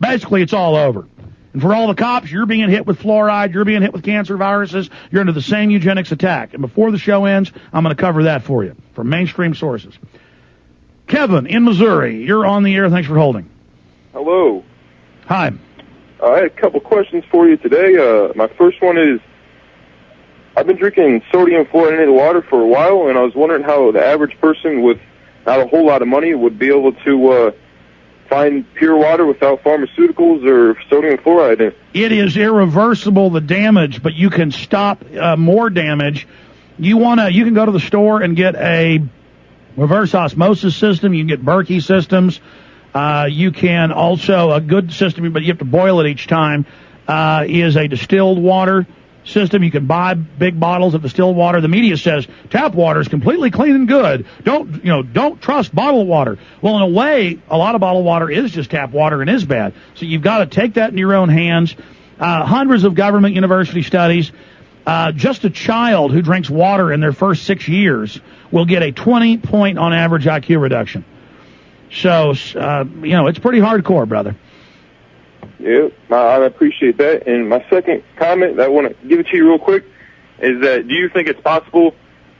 Basically, it's all over. And for all the cops, you're being hit with fluoride, you're being hit with cancer viruses, you're under the same eugenics attack. And before the show ends, I'm going to cover that for you from mainstream sources. Kevin in Missouri, you're on the air. Thanks for holding. Hello. Hi. I had a couple questions for you today. My first one is, I've been drinking sodium fluoride water for a while, and I was wondering how the average person with not a whole lot of money would be able to find pure water without pharmaceuticals or sodium fluoride in it. It is irreversible, the damage, but you can stop more damage. You can go to the store and get a reverse osmosis system. You can get Berkey systems. You can also, a good system, but you have to boil it each time, is a distilled water system. You can buy big bottles of distilled water. The media says tap water is completely clean and good. Don't trust bottled water. Well, in a way, a lot of bottled water is just tap water and is bad. So you've got to take that in your own hands. Hundreds of government university studies. Just a child who drinks water in their first 6 years will get a 20-point on average IQ reduction. So, it's pretty hardcore, brother. Yeah, I appreciate that. And my second comment, I want to give it to you real quick, is that do you think it's possible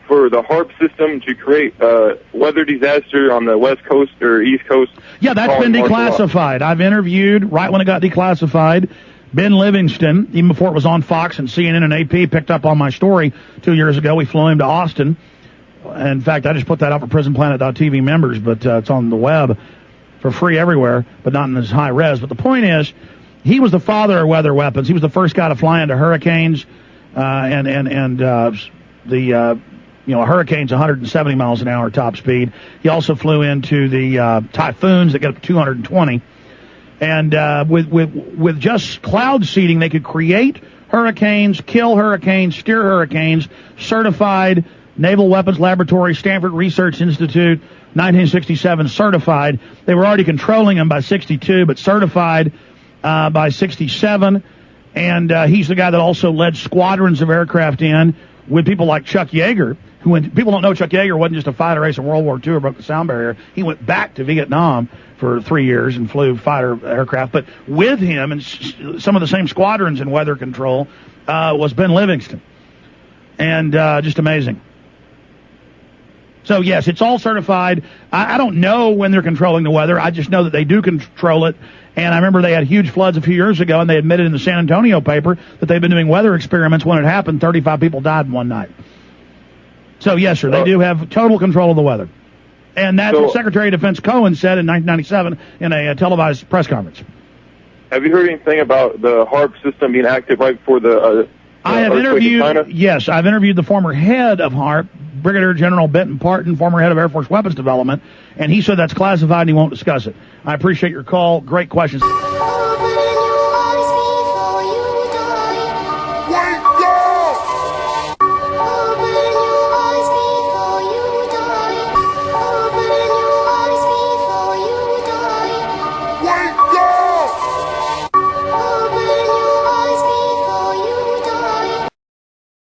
for the HAARP system to create a weather disaster on the West Coast or East Coast? Yeah, that's been declassified. I've interviewed, right when it got declassified, Ben Livingston, even before it was on Fox, and CNN and AP picked up on my story 2 years ago. We flew him to Austin. In fact, I just put that up for PrisonPlanet.tv members, but it's on the web for free everywhere, but not in this high res. But the point is, he was the father of weather weapons. He was the first guy to fly into hurricanes, a hurricane's 170 miles an hour top speed. He also flew into the typhoons that get up to 220. And with just cloud seeding, they could create hurricanes, kill hurricanes, steer hurricanes. Certified Naval Weapons Laboratory, Stanford Research Institute, 1967 certified. They were already controlling them by 62, but certified by 67. And he's the guy that also led squadrons of aircraft in with people like Chuck Yeager, who, when people don't know, Chuck Yeager wasn't just a fighter ace in World War II or broke the sound barrier. He went back to Vietnam for 3 years and flew fighter aircraft. But with him and some of the same squadrons in weather control was Ben Livingston. And just amazing. So, yes, it's all certified. I don't know when they're controlling the weather. I just know that they do control it. And I remember they had huge floods a few years ago, and they admitted in the San Antonio paper that they've been doing weather experiments. When it happened, 35 people died in one night. So, yes, sir, they do have total control of the weather. And that's what Secretary of Defense Cohen said in 1997 in a televised press conference. Have you heard anything about the HAARP system being active right before the I have interviewed, yes, I've interviewed the former head of HAARP, Brigadier General Benton Parton, former head of Air Force Weapons Development, and he said that's classified and he won't discuss it. I appreciate your call. Great questions.